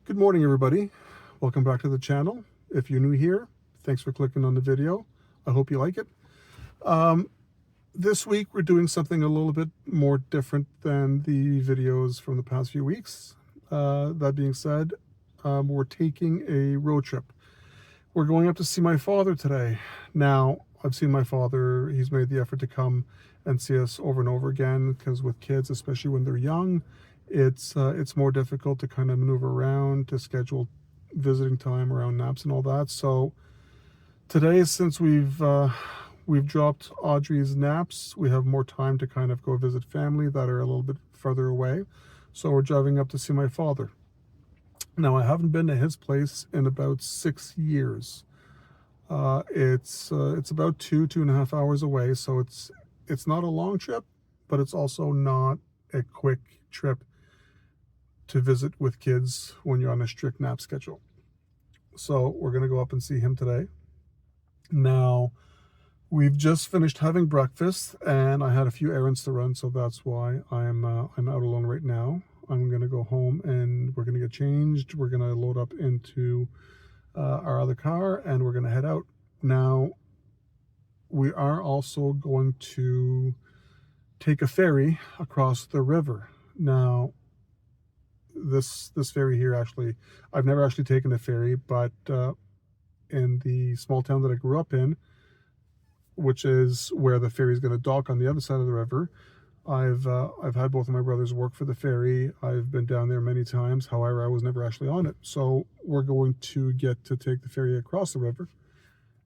Good morning, everybody. Welcome back to the channel. If you're new here, thanks for clicking on the video. I hope you like it. This week we're doing something a little bit more different than the videos from the past few weeks. That being said, we're taking a road trip. We're going up to see my father today. Now, I've seen my father. He's made the effort to come and see us over and over again, because with kids, especially when they're young, it's more difficult to kind of maneuver around, to schedule visiting time around naps and all that. So today, since we've dropped Audrey's naps, we have more time to kind of go visit family that are a little bit further away. So we're driving up to see my father. Now, I haven't been to his place in about 6 years. It's about 2.5 hours away, so it's not a long trip, but it's also not a quick trip to visit with kids when you're on a strict nap schedule. So we're going to go up and see him today. Now, we've just finished having breakfast, and I had a few errands to run, so that's why I'm out alone right now. I'm going to go home and we're going to get changed. We're going to load up into our other car and we're going to head out. Now, we are also going to take a ferry across the river. Now, this ferry here, actually, I've never actually taken a ferry, but in the small town that I grew up in, which is where the ferry is going to dock on the other side of the river, I've had both of my brothers work for the ferry. I've been down there many times. However, I was never actually on it. So we're going to get to take the ferry across the river.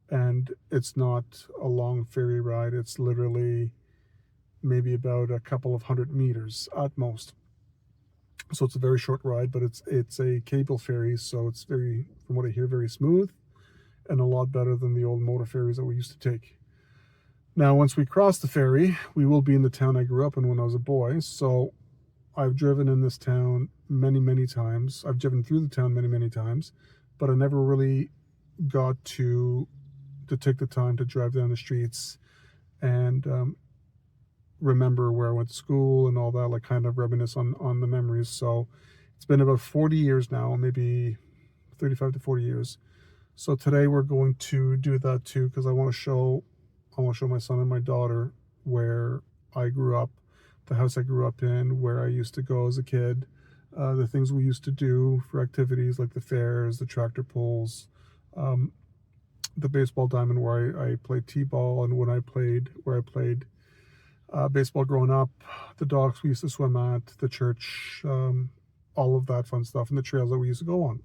And it's not a long ferry ride. It's literally maybe about a couple of 100 meters at most. So it's a very short ride, but it's a cable ferry. So it's very, from what I hear, very smooth and a lot better than the old motor ferries that we used to take. Now, once we cross the ferry, we will be in the town I grew up in when I was a boy. So I've driven in this town many, many times. I've driven through the town many, many times, but I never really got to take the time to drive down the streets and remember where I went to school and all that, like kind of reminisce on the memories. So it's been about 40 years now, maybe 35 to 40 years. So today we're going to do that too, because I want to show my son and my daughter where I grew up, the house I grew up in, where I used to go as a kid, the things we used to do for activities like the fairs, the tractor pulls, the baseball diamond where I played t-ball, and where I played baseball growing up, the docks we used to swim at, the church, all of that fun stuff, and the trails that we used to go on.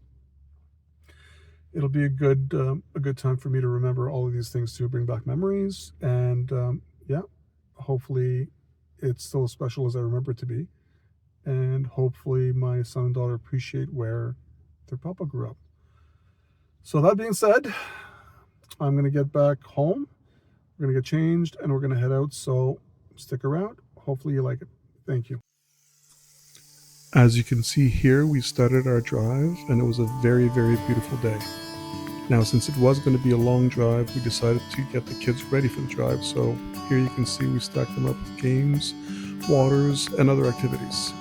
It'll be a good time for me to remember all of these things, to bring back memories, and yeah, hopefully it's still as special as I remember it to be, and hopefully my son and daughter appreciate where their papa grew up. So that being said, I'm going to get back home, we're going to get changed, and we're going to head out, so stick around. Hopefully you like it. Thank you. As you can see here, we started our drive, and it was a very, very beautiful day. Now, since it was going to be a long drive, we decided to get the kids ready for the drive. So here you can see we stacked them up with games, waters, and other activities.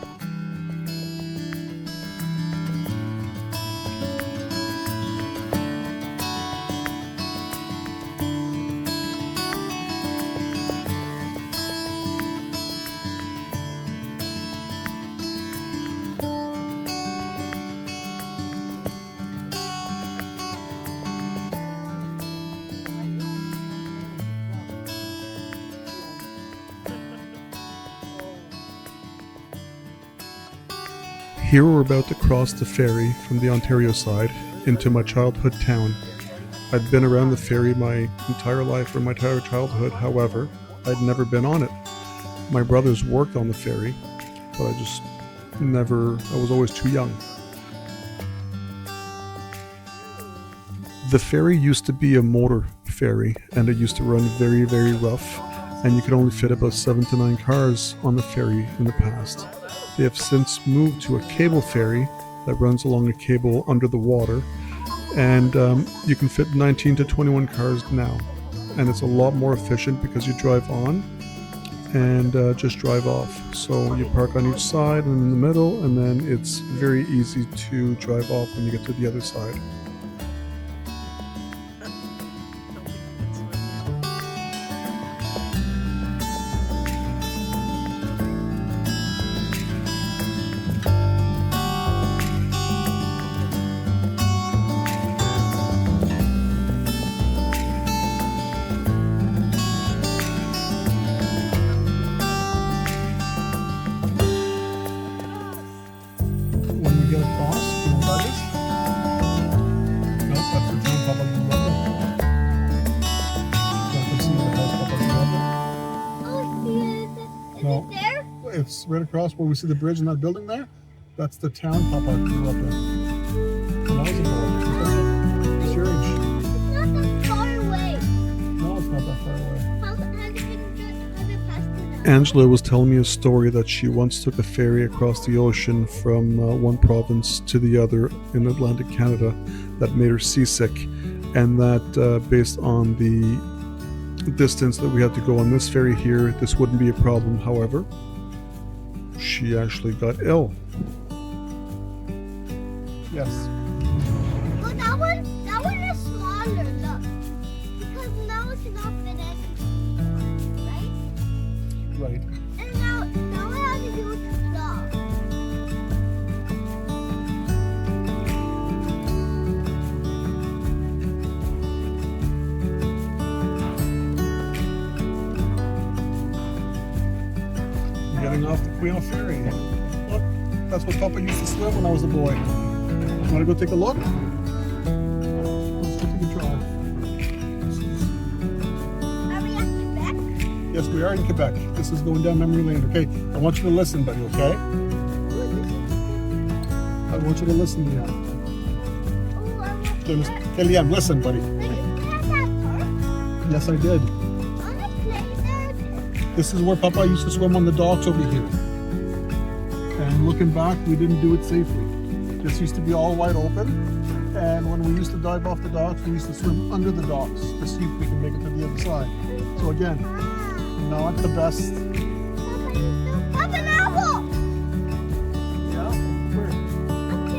Here we're about to cross the ferry from the Ontario side into my childhood town. I'd been around the ferry my entire life, or my entire childhood. However, I'd never been on it. My brothers worked on the ferry, but I was always too young. The ferry used to be a motor ferry, and it used to run very, very rough, and you could only fit about 7 to 9 cars on the ferry in the past. They have since moved to a cable ferry that runs along a cable under the water, and you can fit 19 to 21 cars now. And it's a lot more efficient because you drive on and just drive off. So you park on each side and in the middle, and then it's very easy to drive off when you get to the other side. When we get across, you know what that is? No, that's the town Papa grew up in. So I can see the house Papa grew up Oh, is No. it there? in. It's right across where we see the bridge in that building there. That's the town Papa grew up in. When I was a boy. It's your age. It's not that far away. No, it's not that far away. How did it pass to that? Angela was telling me a story that she once took a ferry across the ocean from one province to the other in Atlantic Canada that made her seasick, and that based on the distance that we had to go on this ferry here, this wouldn't be a problem. However, she actually got ill. Yes. But that one is smaller, look. Because now it's not fit in. Right? Right. And now I have to use the claw. We're getting off the Queen Ferry. Look, that's what Papa used to swim when I was a boy. Want to go take a look? Let's go take a drive. Are we at Quebec? Yes, we are in Quebec. This is going down memory lane. Okay, I want you to listen, buddy. Okay? I want you to listen, Liam. Oh, I want Okay, that. okay, Liam, listen, buddy. Wait, you have that park? Yes, I did. I want to play there. This is where Papa used to swim on the docks over here. And looking back, we didn't do it safely. This used to be all wide open, and when we used to dive off the docks, we used to swim under the docks to see if we can make it to the other side. So again, not the best. Papa, an owl! Yeah? Where? Up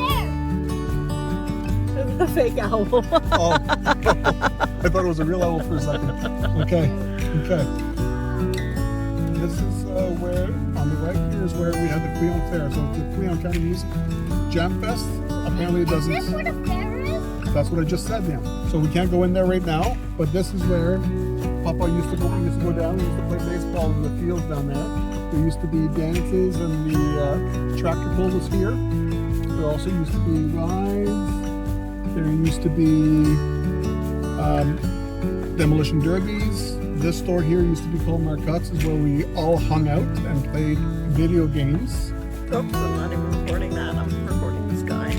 there. It's a fake owl. Oh, I thought it was a real owl for a second. Okay, okay. This is where, on the right here is where we had the Queen Fair. So the Queen County Music Jam Fest, apparently it Is this doesn't. where the fair is? That's what I just said now. So we can't go in there right now, but this is where Papa used to go. We used to go down. We used to play baseball in the fields down there. There used to be dances, and the tractor pull was here. There also used to be rides. There used to be demolition derbies. This store here used to be called Marcotte's, is where we all hung out and played video games. Oops, I'm not even recording that. I'm recording this guy.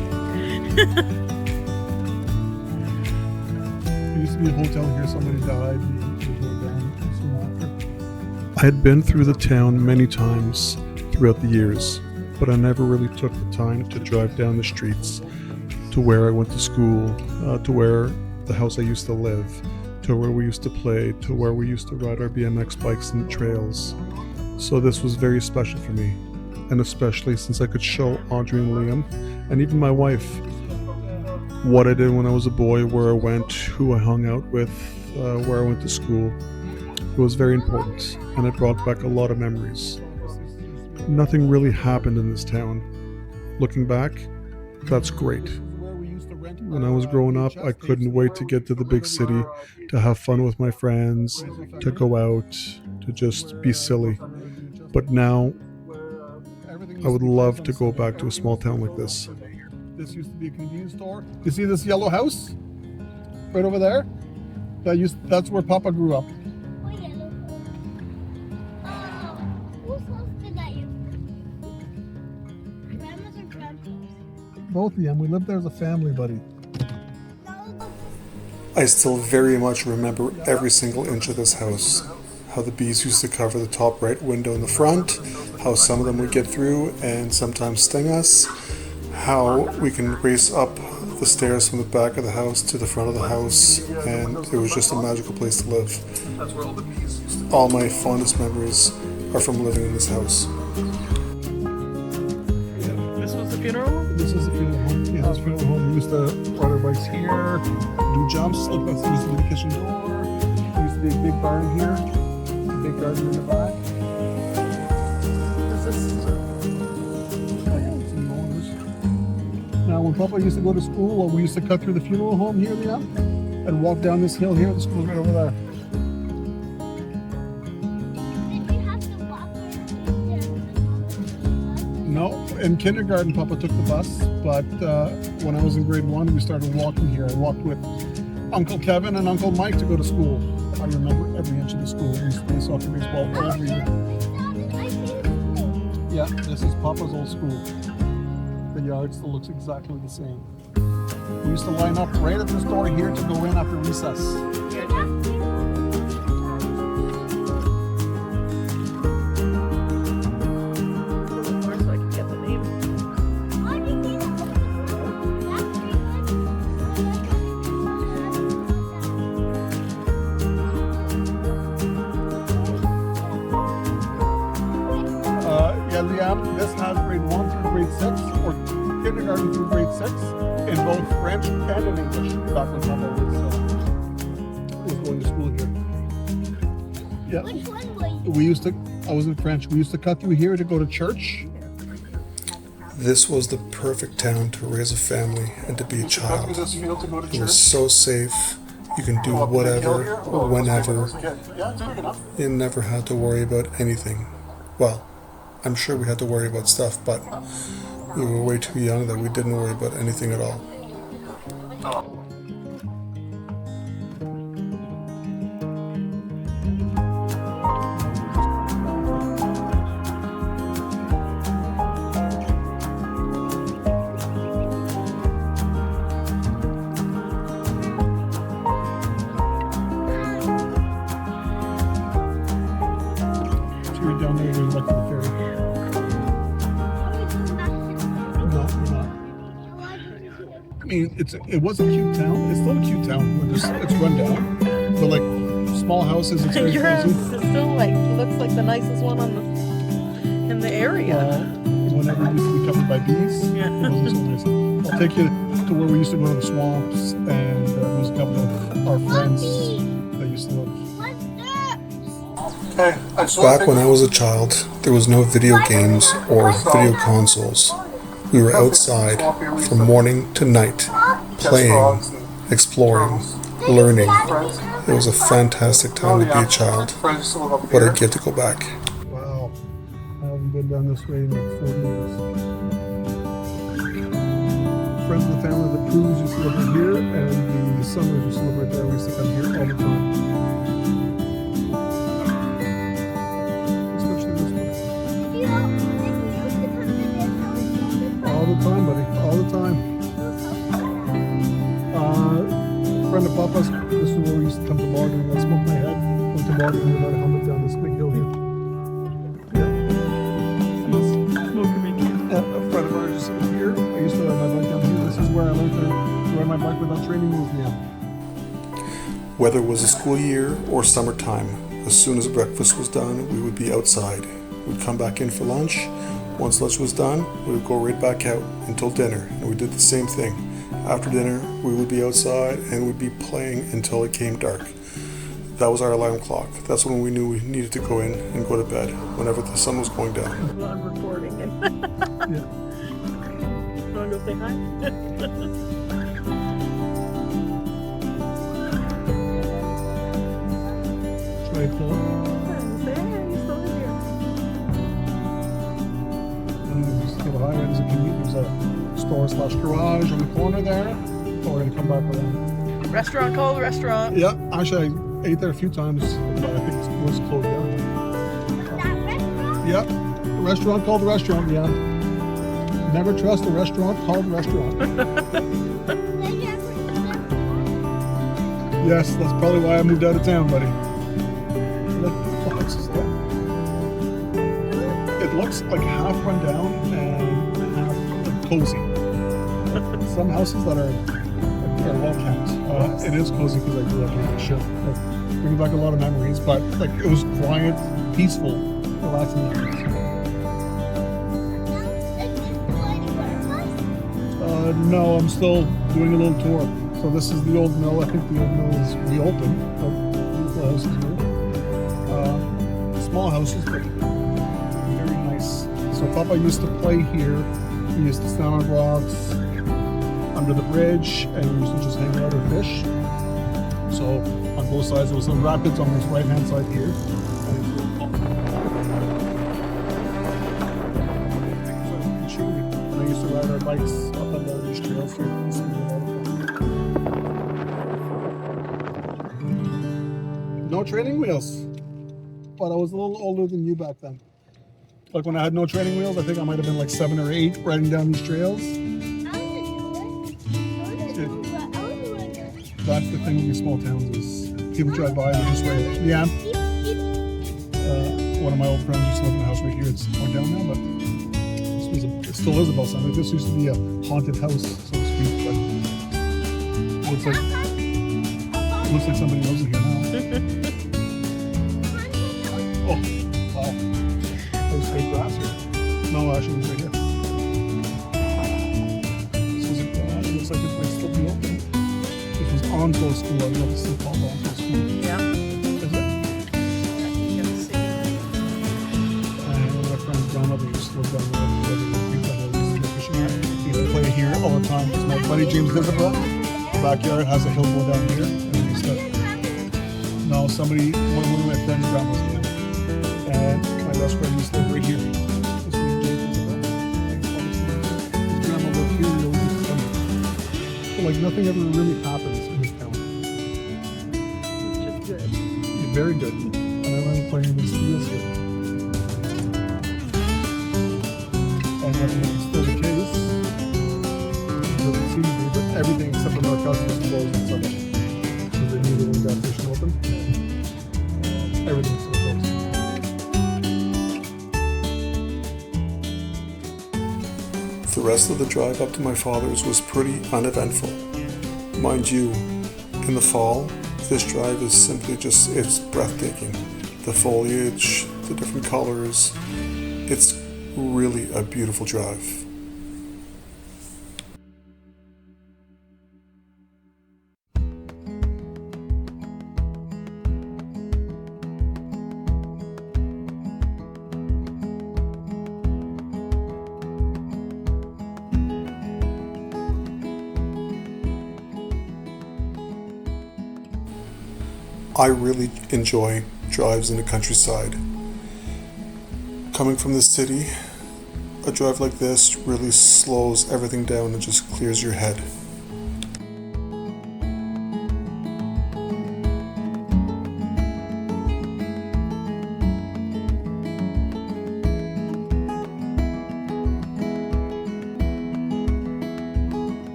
There used to be a hotel here. Somebody died. And we go down soon after. I had been through the town many times throughout the years, but I never really took the time to drive down the streets to where I went to school, to where the house I used to live, to where we used to play, to where we used to ride our BMX bikes in the trails. So this was very special for me, and especially since I could show Audrey and Liam, and even my wife, what I did when I was a boy, where I went, who I hung out with, where I went to school. It was very important, and it brought back a lot of memories. Nothing really happened in this town. Looking back, that's great. When I was growing up, I couldn't wait to get to the big city, to have fun with my friends, to go out, to just be silly. But now, I would love to go back to a small town like this. This used to be a convenience store. You see this yellow house? Right over there? That's where Papa grew up. Oh, yellow. Oh, whose house did that you? Grandma's or grandpa's? Both of them. We lived there as a family, buddy. No, I still very much remember every single inch of this house. How the bees used to cover the top right window in the front, how some of them would get through and sometimes sting us, how we can race up the stairs from the back of the house to the front of the house, and it was just a magical place to live. All my fondest memories are from living in this house. This was the funeral home? This is a funeral home. Yeah, this funeral home. We used to ride our bikes here, do jumps. Look, that used to be the kitchen door. There used to be a big barn here, a big garden in the back. This is Now, when Papa used to go to school, we used to cut through the funeral home here, yeah, and walk down this hill here. The school's right over there. Did you have to walk there? No, in kindergarten, Papa took the bus, but when I was in grade 1, we started walking here. I walked with Uncle Kevin and Uncle Mike to go to school. I remember every inch of the school. We used to play soccer, baseball every year. Yeah, this is Papa's old school. The yard still looks exactly the same. We used to line up right at this door here to go in after recess. so I can get the name. Yeah, Liam, this has grade 1 through grade 6, or kindergarten through grade 6, in both French and in English, back when Papa was going to school here. Yeah. Which one were you? I was in French. We used to cut through here to go to church. This was the perfect town to raise a family and to be a child. It was so safe. You can do whatever, whenever. You never had to worry about anything. Well, I'm sure we had to worry about stuff, but we were way too young that we didn't worry about anything at all. So you're down there going back to the ferry. No, you're not. I mean, it was a cute town. It's still a cute town. It's run down, but like small houses. It's very Your house cozy. is still looks like the nicest one in the area. Whenever it used to be covered by bees, Yeah. it wasn't so nice. I'll take you to where we used to go to the swamps, and there was a couple of our friends that used to live. Back when I was a child, there was no video games or video consoles. We were outside from morning to night, playing, exploring, learning. It was a fantastic time to be a child. What a gift to go back. Wow, I haven't been down this way in like 40 years. Friends of the family, the Proos used to live right here, and the Summers used to live right there. We used to come here all the time. Especially this one. All the time, buddy. All the time. A friend of Papa's, this is where we used to come to bargain and smoke my head. Come to bargain and about a helmet down this big hill here. Yeah, a friend of ours is sitting here. I used to ride my bike down here. This is where I learned to ride my bike without training wheels now. Whether it was a school year or summertime, as soon as breakfast was done, we would be outside. We'd come back in for lunch. Once lunch was done, we would go right back out until dinner, and we did the same thing. After dinner, we would be outside and we'd be playing until it came dark. That was our alarm clock. That's when we knew we needed to go in and go to bed, whenever the sun was going down. I'm recording. Yeah. You want to go say hi? Should I pull? Just to the highway, there's a convenience, there's a store/garage on the corner there. Oh, we're gonna come back around. Restaurant called restaurant. Yeah, actually, I ate there a few times, but I think it was closed down. Yep, a restaurant called restaurant. Yeah. Never trust a restaurant called restaurant. Yes, that's probably why I moved out of town, buddy. Look, what the house is there? It looks like half run down and half like cozy. Some houses that are well kept. It is cozy because I grew up in a ship. Like, bringing back a lot of memories, but like it was quiet, peaceful. relaxing after this. No, I'm still doing a little tour. So this is the old mill. I think the old mill is reopened. Beautiful houses here. Small houses, but very nice. So Papa used to play here. He used to stand on rocks under the bridge and he used to just hang out or fish. So on both sides, there was some rapids on this right-hand side here. And I used to ride our bikes up and down these trails here. Used to be a lot of fun. No training wheels. But I was a little older than you back then. Like when I had no training wheels, I think I might have been like 7 or 8 riding down these trails. That's the thing with these small towns is people drive by and just wait. Yeah. One of my old friends used to live in a house right here. It's torn down now, but it still is a bus. I think this used to be a haunted house, so to speak. But it looks like somebody lives in here now. Oh, wow. There's fake grass here. No, actually, it's right here. This was it looks like it might still be open. This was Onco School. I don't know if it's still called Onco School. Yeah. Is it? You can see. And one of my friend's grandmother used to live down there. Used to go fishing at. He used to play here all the time. It's my buddy James Isabel. The backyard has a hill go down here. And he used to, no, somebody, one of my friend's grandma's there. And my best friend used to live right here. His name James Isabel. His grandma lived here. He always used to come here. But like nothing ever really happens in this town. Which is good. It's very good. And I learned playing these fields here. And I think it's still the case. It doesn't seem to be, but everything except for Marcus is closed on Sunday. So they knew they got station open. Everything's still closed. The rest of the drive up to my father's was pretty uneventful. Mind you, in the fall, this drive is simply it's breathtaking. The foliage, the different colors, it's really a beautiful drive. I really enjoy drives in the countryside. Coming from the city, a drive like this really slows everything down and just clears your head.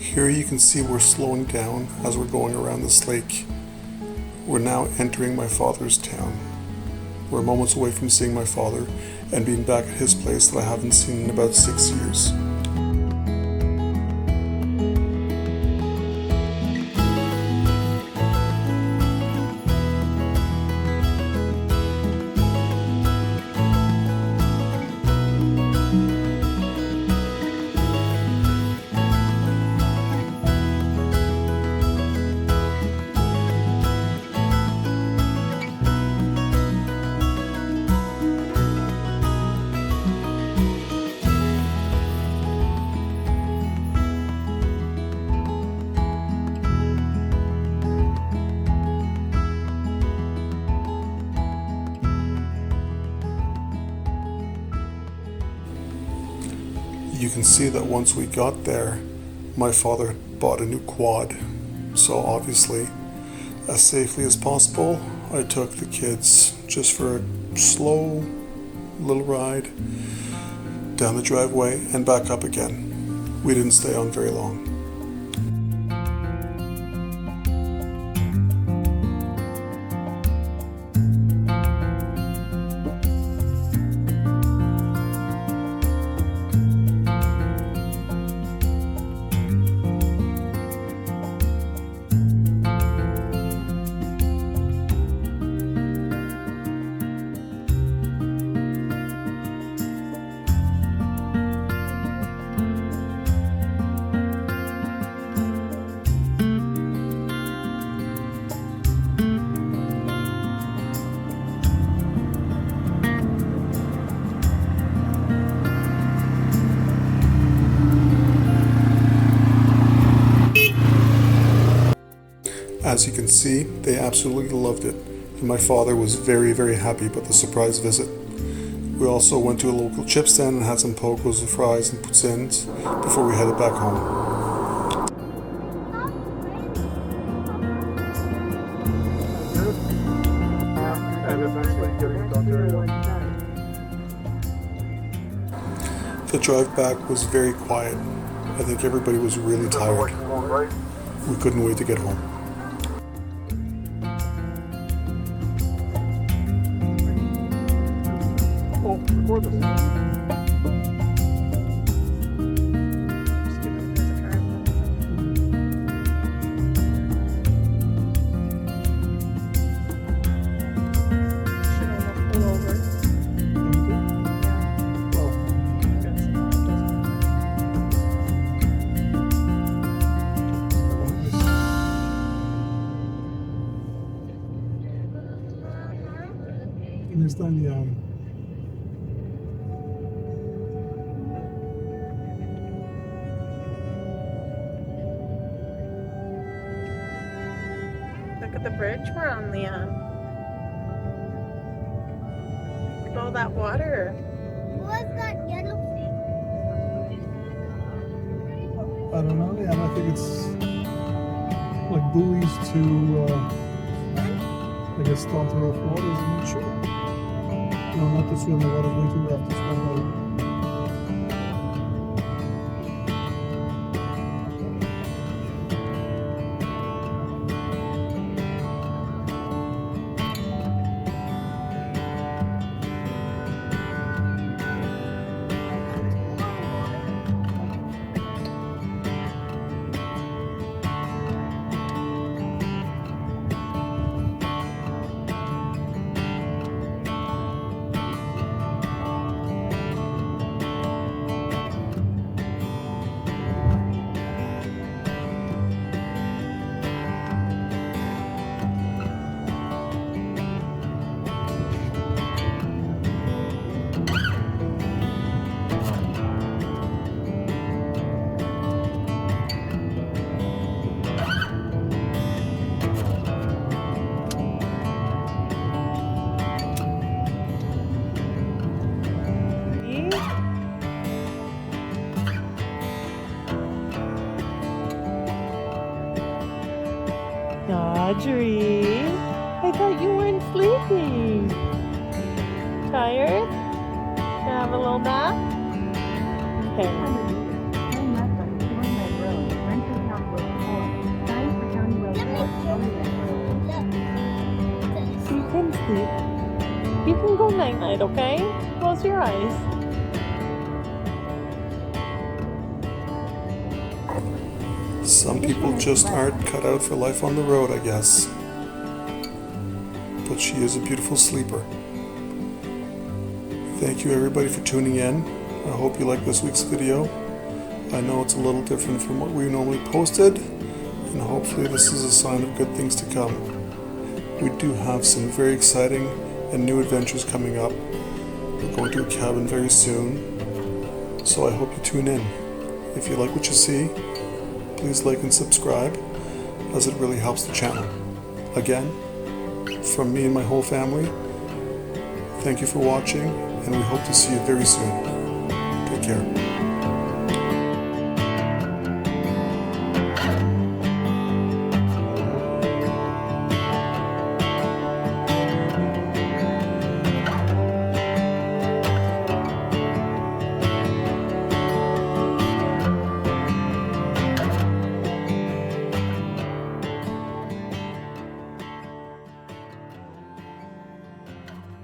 Here you can see we're slowing down as we're going around this lake. We're now entering my father's town. We're moments away from seeing my father and being back at his place that I haven't seen in about 6 years. You can see that once we got there, my father bought a new quad. So obviously, as safely as possible, I took the kids just for a slow little ride down the driveway and back up again. We didn't stay on very long. As you can see, they absolutely loved it, and my father was very, very happy about the surprise visit. We also went to a local chip stand and had some pogos and fries and poutines before we headed back home. And eventually getting it done very well. The drive back was very quiet. I think everybody was really tired. We couldn't wait to get home. Oh, record this. Next time, yeah. Look at the bridge we're on, Leon. Look at all that water. What's that yellow thing? I don't know, yeah, I think it's like buoys to, I guess, stop through off waters, I'm not sure. No, not to swim, the water's way too rough to swim. Audrey, I thought you weren't sleeping. Tired? Gonna have a little nap? Okay. You can sleep. You can go night-night, okay? Close your eyes. Some people just aren't cut out for life on the road, I guess. But she is a beautiful sleeper. Thank you everybody for tuning in. I hope you like this week's video. I know it's a little different from what we normally posted, and hopefully this is a sign of good things to come. We do have some very exciting and new adventures coming up. We're going to a cabin very soon, so I hope you tune in. If you like what you see, please like and subscribe, as it really helps the channel. Again, from me and my whole family, thank you for watching, and we hope to see you very soon. Take care.